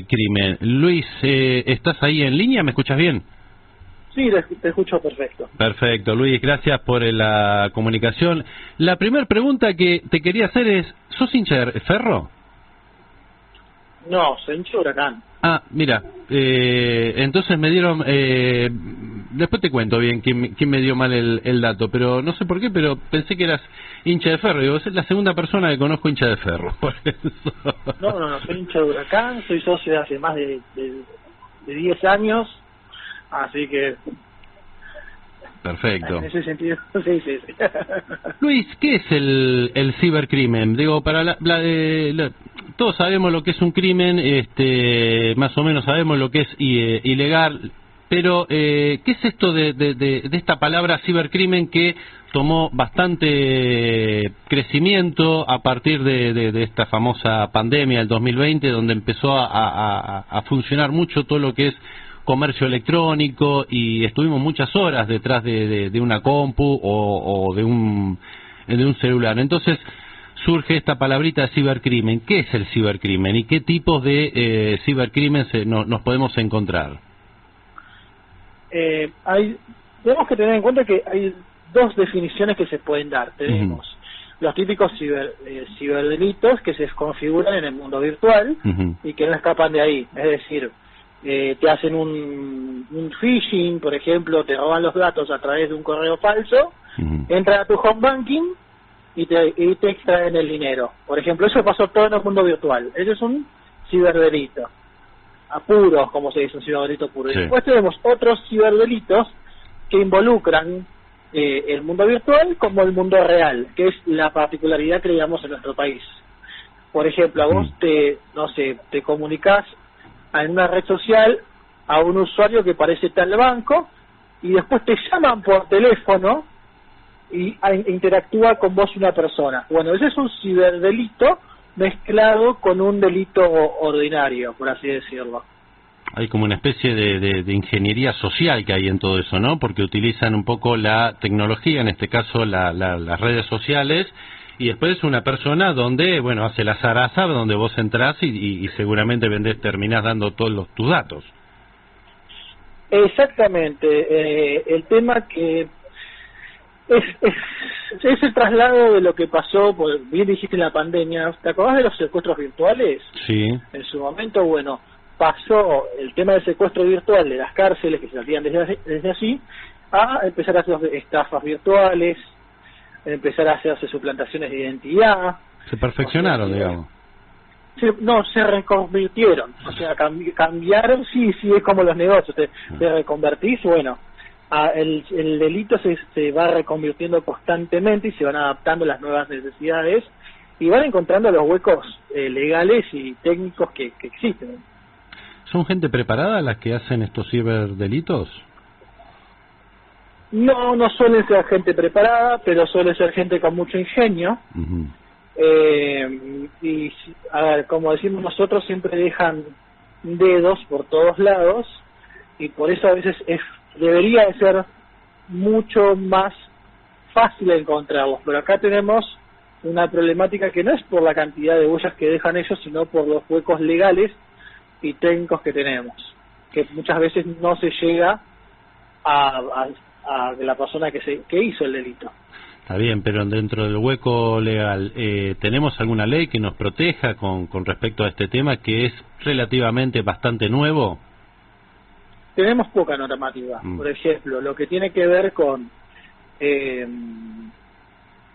cibercrimen. Luis, ¿estás ahí en línea? ¿Me escuchas bien? Sí, te escucho perfecto. Perfecto, Luis, gracias por la comunicación. La primera pregunta que te quería hacer es, ¿sos hincha de Ferro? No, soy hincha de Huracán. Ah, mira, entonces me dieron, después te cuento bien quién me dio mal el dato, pero no sé por qué, pero pensé que eras hincha de Ferro. Digo, es la segunda persona que conozco hincha de Ferro, por eso. No, soy hincha de Huracán, soy socio de hace más de 10 años, así que... Perfecto. En ese sentido, sí. Luis, ¿qué es el cibercrimen? Digo, para todos sabemos lo que es un crimen, más o menos sabemos lo que es ilegal, pero ¿qué es esto de esta palabra cibercrimen que tomó bastante crecimiento a partir de esta famosa pandemia del 2020, donde empezó a funcionar mucho todo lo que es comercio electrónico y estuvimos muchas horas detrás de una compu o de un celular? Entonces surge esta palabrita de cibercrimen. ¿Qué es el cibercrimen y qué tipos de cibercrimen nos podemos encontrar? Tenemos que tener en cuenta que hay dos definiciones que se pueden dar. Tenemos los típicos ciberdelitos que se configuran en el mundo virtual y que no escapan de ahí. Es decir, te hacen un phishing, por ejemplo, te roban los datos a través de un correo falso, entran a tu home banking y te extraen el dinero. Por ejemplo, eso pasó todo en el mundo virtual. Ese es un ciberdelito. Apuros, como se dice, un ciberdelito puro. Sí. Y después tenemos otros ciberdelitos que involucran el mundo virtual como el mundo real, que es la particularidad que digamos en nuestro país. Por ejemplo, a vos te comunicás en una red social a un usuario que parece tal banco y después te llaman por teléfono y interactúa con vos una persona. Bueno, ese es un ciberdelito mezclado con un delito ordinario, por así decirlo. Hay como una especie de ingeniería social que hay en todo eso, ¿no? Porque utilizan un poco la tecnología, en este caso las redes sociales, y después es una persona donde, bueno, hace la zaraza, donde vos entrás y seguramente terminás dando todos tus datos. Exactamente. El tema que es el traslado de lo que pasó, pues bien dijiste en la pandemia. ¿Te acordás de los secuestros virtuales? Sí. En su momento, bueno, pasó el tema del secuestro virtual de las cárceles que se hacían desde allí a empezar a hacer estafas virtuales, empezar a hacerse suplantaciones de identidad. Se perfeccionaron, digamos. Se reconvirtieron, o sea, cambiaron, sí, es como los negocios, te reconvertís, bueno, el delito se va reconvirtiendo constantemente y se van adaptando a las nuevas necesidades y van encontrando los huecos legales y técnicos que existen. ¿Son gente preparada las que hacen estos ciberdelitos? No suelen ser gente preparada, pero suele ser gente con mucho ingenio. Y a ver, como decimos nosotros, siempre dejan dedos por todos lados y por eso a veces debería de ser mucho más fácil encontrarlos, pero acá tenemos una problemática que no es por la cantidad de huellas que dejan ellos, sino por los huecos legales y técnicos que tenemos, que muchas veces no se llega a la persona que hizo el delito. Está bien, pero dentro del hueco legal, ¿tenemos alguna ley que nos proteja con respecto a este tema que es relativamente bastante nuevo? Tenemos poca normativa. Por ejemplo, lo que tiene que ver con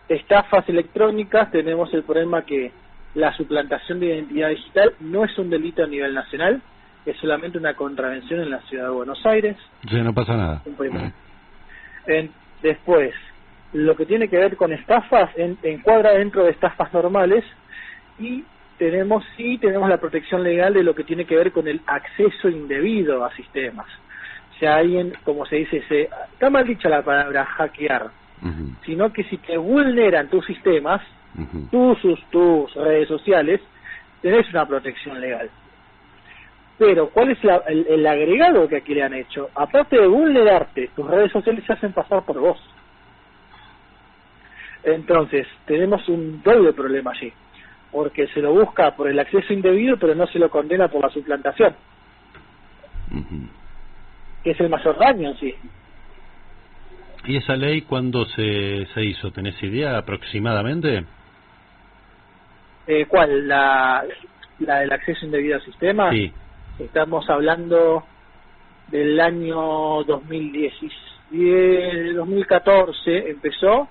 estafas electrónicas, tenemos el problema que la suplantación de identidad digital no es un delito a nivel nacional, es solamente una contravención en la ciudad de Buenos Aires. Sí, no pasa nada. Después, lo que tiene que ver con estafas encuadra dentro de estafas normales y tenemos la protección legal de lo que tiene que ver con el acceso indebido a sistemas. O sea, alguien, como se dice, está mal dicha la palabra hackear, sino que si te vulneran tus sistemas, tus redes sociales, tenés una protección legal. Pero, ¿cuál es el agregado que aquí le han hecho? Aparte de vulnerarte, tus redes sociales se hacen pasar por vos. Entonces, tenemos un doble problema allí. porque se lo busca por el acceso indebido, pero no se lo condena por la suplantación, que es el mayor daño en sí. ¿Y esa ley cuándo se hizo? ¿Tenés idea aproximadamente? ¿Cuál? ¿La del acceso indebido al sistema? Sí. Estamos hablando del año 2014 empezó,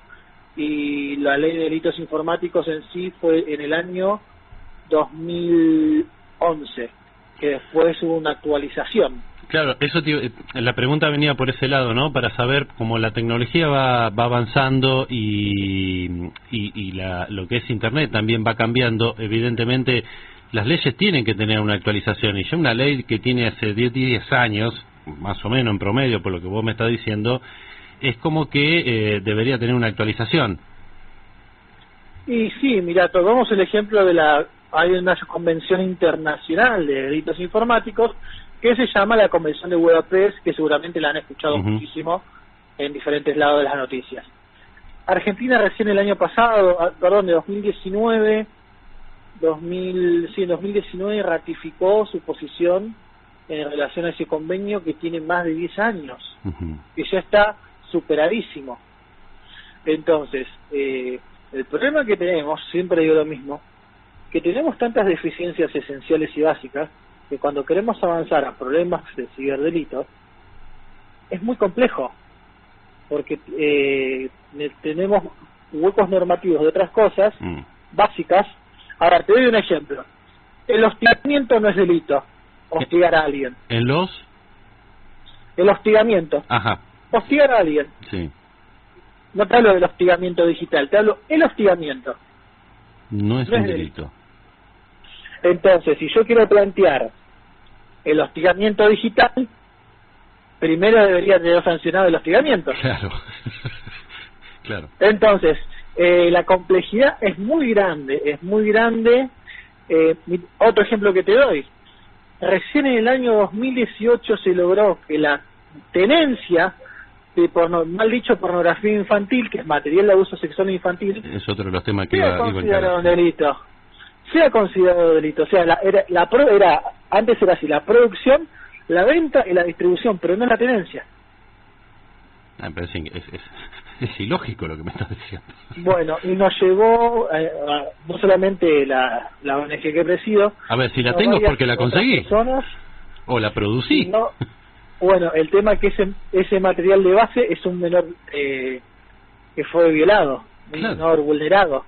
y la ley de delitos informáticos en sí fue en el año 2011, que después hubo una actualización. Claro, eso la pregunta venía por ese lado, ¿no? Para saber cómo la tecnología va avanzando y lo que es Internet también va cambiando. Evidentemente, las leyes tienen que tener una actualización, y ya una ley que tiene hace 10 años, más o menos en promedio, por lo que vos me estás diciendo, es como que debería tener una actualización. Y sí, mira, tomamos el ejemplo hay una convención internacional de delitos informáticos que se llama la Convención de Budapest, que seguramente la han escuchado muchísimo en diferentes lados de las noticias. Argentina recién el año pasado, de 2019 ratificó su posición en relación a ese convenio, que tiene más de 10 años, que ya está superadísimo. Entonces, el problema que tenemos, siempre digo lo mismo, que tenemos tantas deficiencias esenciales y básicas, que cuando queremos avanzar a problemas de ciberdelitos, es muy complejo, porque tenemos huecos normativos de otras cosas básicas. Ahora, te doy un ejemplo. El hostigamiento no es delito, hostigar a alguien. ¿En los? El hostigamiento. Ajá. Hostigar a alguien. Sí. No te hablo del hostigamiento digital, te hablo el hostigamiento. No es un delito. Entonces, si yo quiero plantear el hostigamiento digital, primero debería tener sancionado el hostigamiento. Claro. Claro. Entonces, la complejidad es muy grande, otro ejemplo que te doy. Recién en el año 2018 se logró que la tenencia de mal dicho pornografía infantil, que es material de abuso sexual infantil, es otro de los temas que sea considerado un delito. Sea considerado delito. O sea, antes era así: la producción, la venta y la distribución, pero no la tenencia. Pero es ilógico lo que me estás diciendo. Bueno, y nos llevó no solamente la ONG que presido. A ver, si la tengo es porque la conseguí. Personas, o la producí. No, bueno, el tema es que ese material de base es un menor que fue violado, un menor vulnerado.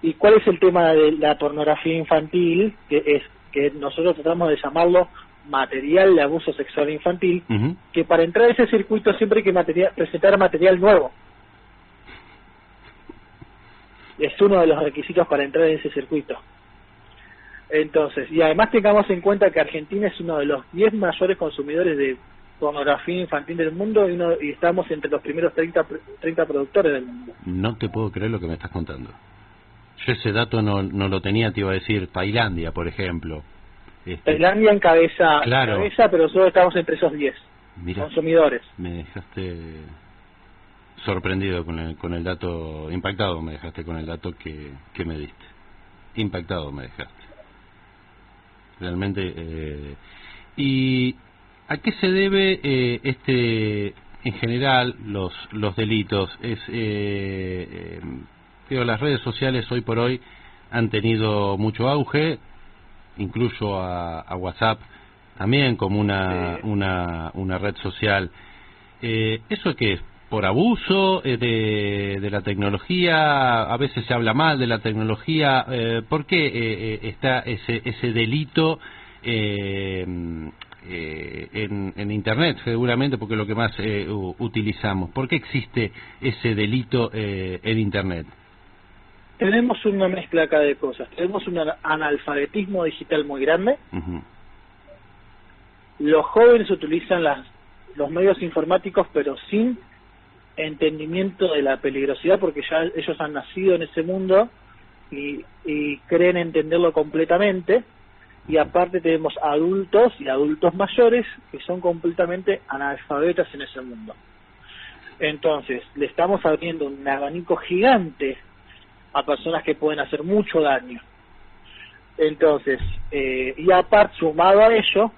¿Y cuál es el tema de la pornografía infantil? Que nosotros tratamos de llamarlo material de abuso sexual infantil, que para entrar a ese circuito siempre hay que presentar material nuevo. Es uno de los requisitos para entrar en ese circuito. Entonces, y además tengamos en cuenta que Argentina es uno de los 10 mayores consumidores de pornografía infantil del mundo, y estamos entre los primeros 30 productores del mundo. No te puedo creer lo que me estás contando. Yo ese dato no lo tenía. Te iba a decir Tailandia, por ejemplo. Tailandia encabeza, pero nosotros estamos entre esos 10 consumidores. Me dejaste sorprendido con el dato, impactado me dejaste con el dato que me diste. Impactado me dejaste. Realmente. ¿Y a qué se debe en general los delitos? Las redes sociales hoy por hoy han tenido mucho auge. Incluyo a WhatsApp también como una red social. ¿Eso qué es? ¿Por abuso de la tecnología? A veces se habla mal de la tecnología. ¿Por qué está ese delito en Internet? Seguramente porque es lo que más utilizamos. ¿Por qué existe ese delito en Internet? Tenemos una mezcla acá de cosas. Tenemos un analfabetismo digital muy grande. Los jóvenes utilizan los medios informáticos, pero sin entendimiento de la peligrosidad, porque ya ellos han nacido en ese mundo y creen entenderlo completamente. Y aparte tenemos adultos y adultos mayores que son completamente analfabetas en ese mundo. Entonces, le estamos abriendo un abanico gigante a personas que pueden hacer mucho daño. Entonces, y aparte, sumado a ello,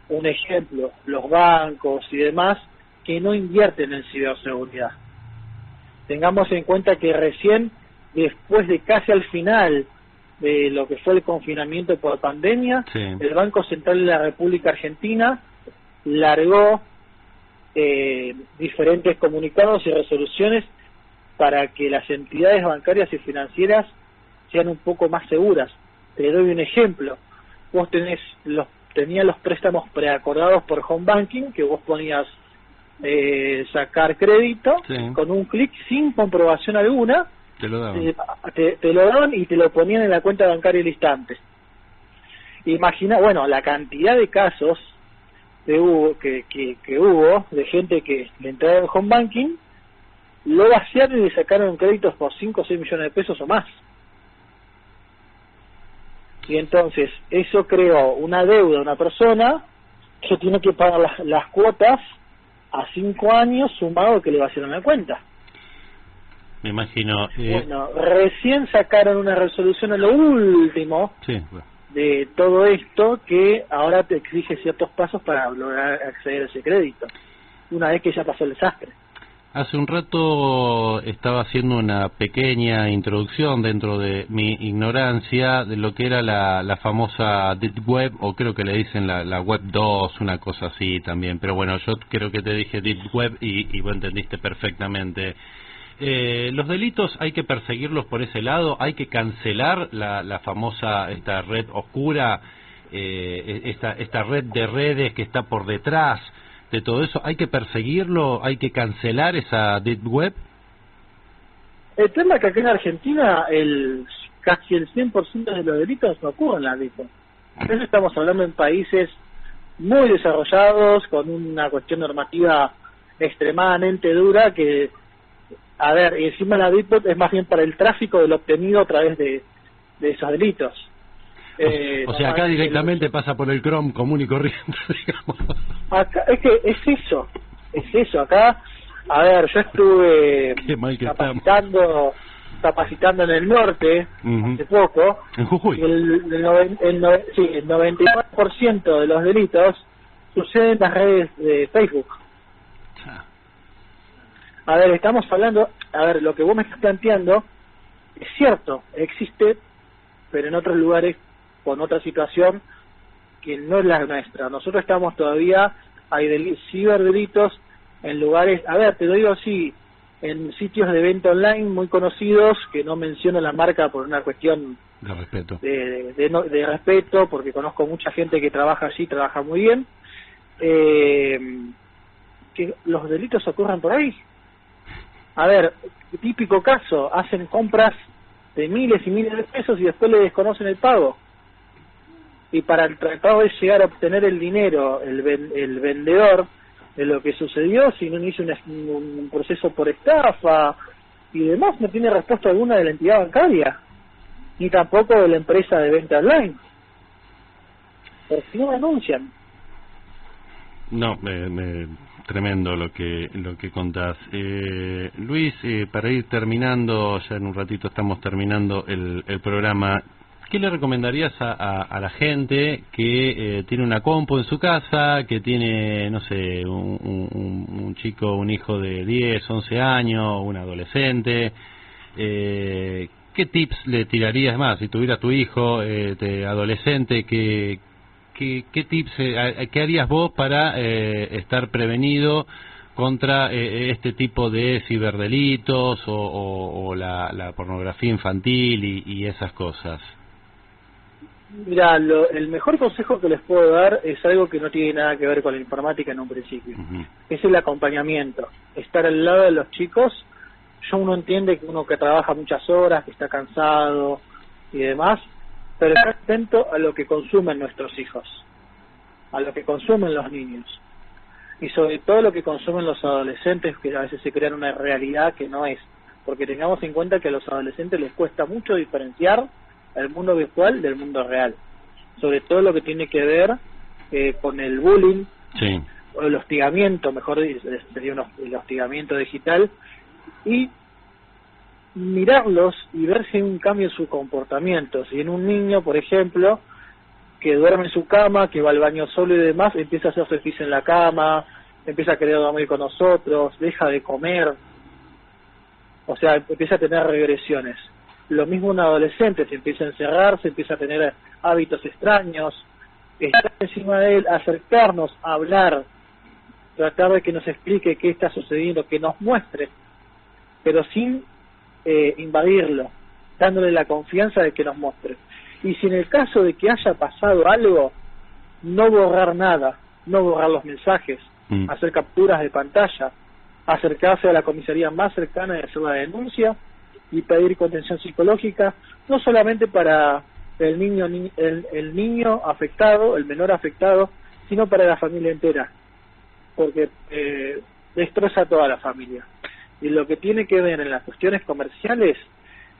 un ejemplo, los bancos y demás que no invierten en ciberseguridad. Tengamos en cuenta que recién, después de casi al final de lo que fue el confinamiento por pandemia, sí, el Banco Central de la República Argentina largó diferentes comunicados y resoluciones para que las entidades bancarias y financieras sean un poco más seguras. Te doy un ejemplo. Vos tenías los préstamos preacordados por Home Banking, que vos ponías sacar crédito, sí, con un clic sin comprobación alguna, te lo daban. Te lo daban y te lo ponían en la cuenta bancaria al instante. Imagina, bueno, la cantidad de casos que hubo de gente que le entraron en Home Banking, lo vaciaron y le sacaron créditos por 5 o 6 millones de pesos o más. Y entonces eso creó una deuda a una persona que tiene que pagar las cuotas a 5 años sumado que le vaciaron la cuenta. Me imagino. Bueno, recién sacaron una resolución a lo último, Sí, bueno, de todo esto, que ahora te exige ciertos pasos para lograr acceder a ese crédito, una vez que ya pasó el desastre. hace un rato estaba haciendo una pequeña introducción dentro de mi ignorancia de lo que era la famosa Deep Web, o creo que le dicen la Web 2, una cosa así también, pero bueno, yo creo que te dije Deep Web y vos entendiste perfectamente. Los delitos hay que perseguirlos por ese lado, hay que cancelar la famosa esta red oscura, esta red de redes que está por detrás de todo eso, hay que perseguirlo, hay que cancelar esa Deep Web. El tema es que acá en Argentina casi el 100% de los delitos no ocurren en la Deep Web. Eso estamos hablando en países muy desarrollados, con una cuestión normativa extremadamente dura que, a ver, y encima la Deep Web es más bien para el tráfico de lo obtenido a través de esos delitos. O sea, acá directamente pasa por el Chrome común y corriente, digamos. Acá, es que es eso, acá, a ver, yo estuve capacitando en el norte hace poco, en Jujuy. y el 99% de los delitos suceden en las redes de Facebook. A ver, estamos hablando, lo que vos me estás planteando es cierto, existe, pero en otros lugares con otra situación que no es la nuestra. Nosotros estamos todavía, hay ciberdelitos en lugares, a ver, te lo digo así, en sitios de venta online muy conocidos, que no menciono la marca por una cuestión de respeto, de respeto, porque conozco mucha gente que trabaja allí, trabaja muy bien, que los delitos ocurran por ahí. A ver, típico caso, hacen compras de miles y miles de pesos y después le desconocen el pago. Y para el tratado de llegar a obtener el dinero, el vendedor de lo que sucedió, si no hizo un proceso por estafa y demás, no tiene respuesta alguna de la entidad bancaria, ni tampoco de la empresa de venta online. Pero si no denuncian. No, tremendo lo que contás. Luis, para ir terminando, ya en un ratito estamos terminando el programa, ¿qué le recomendarías a la gente que tiene una compu en su casa, que tiene, no sé, un chico, un hijo de 10, 11 años, un adolescente? ¿Qué tips le tirarías más si tuviera tu hijo adolescente? ¿Qué tips, qué harías vos para estar prevenido contra este tipo de ciberdelitos o la pornografía infantil y esas cosas? Mira, el mejor consejo que les puedo dar es algo que no tiene nada que ver con la informática en un principio. Es el acompañamiento, estar al lado de los chicos. Uno entiende que uno que trabaja muchas horas, que está cansado y demás, pero estar atento a lo que consumen nuestros hijos, a lo que consumen los niños, y sobre todo lo que consumen los adolescentes, que a veces se crean una realidad que no es, porque tengamos en cuenta que a los adolescentes les cuesta mucho diferenciar el mundo virtual del mundo real, sobre todo lo que tiene que ver con el bullying, sí, o el hostigamiento, mejor dicho, sería el hostigamiento digital, y mirarlos y ver si hay un cambio en su comportamiento. Si en un niño, por ejemplo, que duerme en su cama, que va al baño solo y demás, empieza a hacerse pis en la cama, empieza a querer dormir con nosotros, deja de comer, o sea, empieza a tener regresiones. Lo mismo un adolescente, se empieza a encerrar, se empieza a tener hábitos extraños, estar encima de él, acercarnos, a hablar, tratar de que nos explique qué está sucediendo, que nos muestre, pero sin invadirlo, dándole la confianza de que nos muestre. Y si en el caso de que haya pasado algo, no borrar nada, no borrar los mensajes, hacer capturas de pantalla, acercarse a la comisaría más cercana y hacer la denuncia y pedir contención psicológica, no solamente para el niño afectado, el menor afectado, sino para la familia entera, porque destroza a toda la familia. Y lo que tiene que ver en las cuestiones comerciales,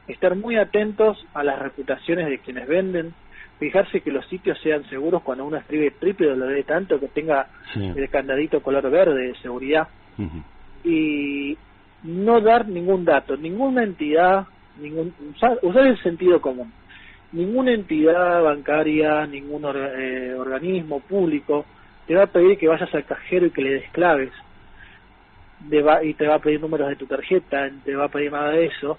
estar muy atentos a las reputaciones de quienes venden, fijarse que los sitios sean seguros cuando uno escribe triple tanto que tenga el candadito color verde de seguridad, y no dar ningún dato, ninguna entidad, usar el sentido común. Ninguna entidad bancaria, ningún organismo público te va a pedir que vayas al cajero y que le des claves, y te va a pedir números de tu tarjeta, te va a pedir nada de eso,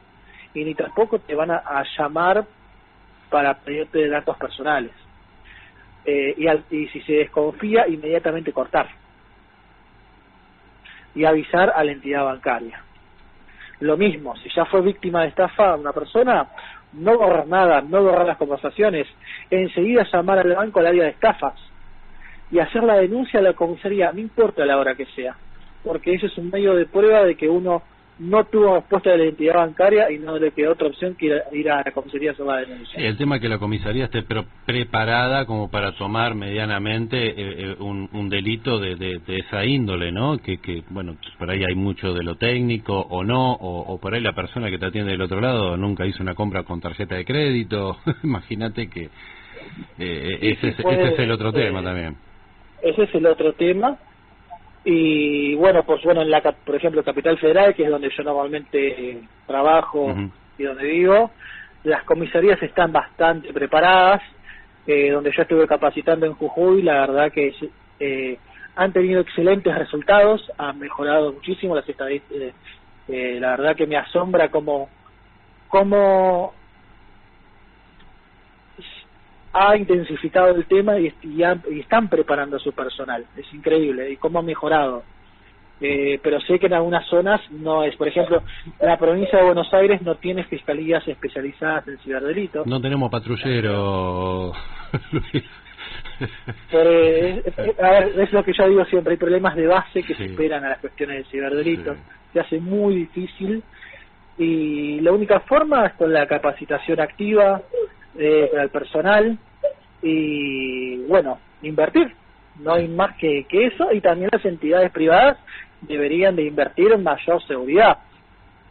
y ni tampoco te van a llamar para pedirte datos personales. Y si se desconfía, inmediatamente cortar y avisar a la entidad bancaria. Lo mismo, si ya fue víctima de estafa una persona, no borrar nada, no borrar las conversaciones, enseguida llamar al banco, al área de estafas, y hacer la denuncia a la comisaría, no importa la hora que sea, porque eso es un medio de prueba de que uno no tuvo respuesta de la entidad bancaria y no le quedó otra opción que ir a la comisaría a hacer la denuncia. Sí, el tema es que la comisaría esté preparada como para tomar medianamente un delito de esa índole, ¿no? Que bueno, por ahí hay mucho de lo técnico o no, o por ahí la persona que te atiende del otro lado nunca hizo una compra con tarjeta de crédito. Imagínate que ese es el otro tema también. Ese es el otro tema. Y bueno, pues bueno, por ejemplo, Capital Federal, que es donde yo normalmente trabajo y donde vivo, las comisarías están bastante preparadas, donde yo estuve capacitando en Jujuy, la verdad que han tenido excelentes resultados, han mejorado muchísimo las estadísticas, la verdad que me asombra cómo ha intensificado el tema y están preparando a su personal. Es increíble y cómo ha mejorado. Pero sé que en algunas zonas no es. Por ejemplo, la provincia de Buenos Aires no tiene fiscalías especializadas en ciberdelitos. No tenemos patrullero. A ver, es lo que yo digo siempre, hay problemas de base que superan a las cuestiones de ciberdelitos. Se hace muy difícil y la única forma es con la capacitación activa para el personal y bueno, invertir, no hay más que eso, y también las entidades privadas deberían de invertir en mayor seguridad.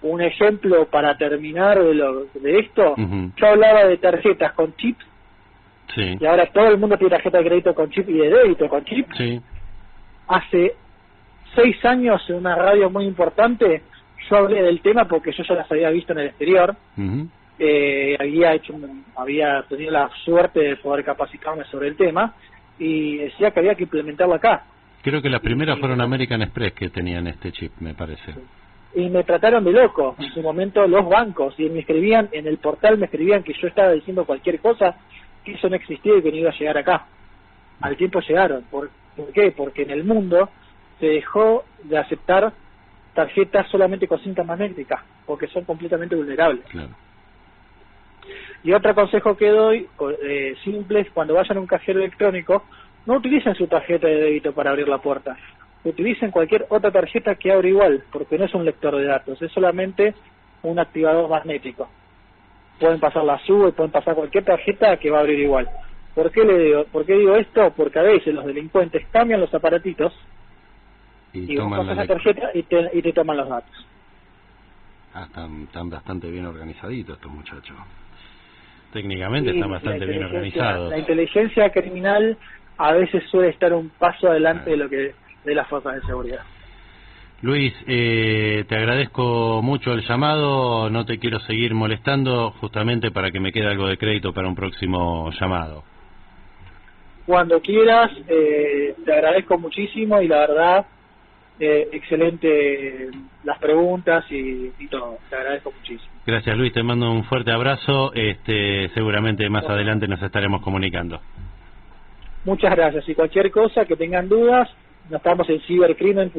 Un ejemplo para terminar de esto, yo hablaba de tarjetas con chip, y ahora todo el mundo tiene tarjeta de crédito con chip y de débito con chip. Hace 6 años en una radio muy importante yo hablé del tema porque yo ya las había visto en el exterior. Había tenido la suerte de poder capacitarme sobre el tema y decía que había que implementarlo acá. Creo que las primeras fueron American Express que tenían este chip, me parece. Y me trataron de loco en su momento los bancos, y me escribían en el portal, me escribían que yo estaba diciendo cualquier cosa, que eso no existía y que no iba a llegar acá. Al tiempo llegaron. ¿Por qué? Porque en el mundo se dejó de aceptar tarjetas solamente con cinta magnética, porque son completamente vulnerables. Claro. Y otro consejo que doy, simple, es cuando vayan a un cajero electrónico, no utilicen su tarjeta de débito para abrir la puerta. Utilicen cualquier otra tarjeta que abre igual, porque no es un lector de datos, es solamente un activador magnético. Pueden pasar la SUBE, pueden pasar cualquier tarjeta que va a abrir igual. ¿Por qué digo esto? Porque a veces los delincuentes cambian los aparatitos y vos pasas la tarjeta y te toman los datos. Están bastante bien organizaditos estos muchachos. Técnicamente están bastante bien organizados. La inteligencia criminal a veces suele estar un paso adelante de las fuerzas de seguridad. Luis, te agradezco mucho el llamado, no te quiero seguir molestando, justamente para que me quede algo de crédito para un próximo llamado. Cuando quieras, te agradezco muchísimo y la verdad, excelente las preguntas y todo, te agradezco muchísimo. Gracias, Luis, te mando un fuerte abrazo, seguramente más adelante nos estaremos comunicando. Muchas gracias, y cualquier cosa que tengan dudas, nos estamos en cibercrimen.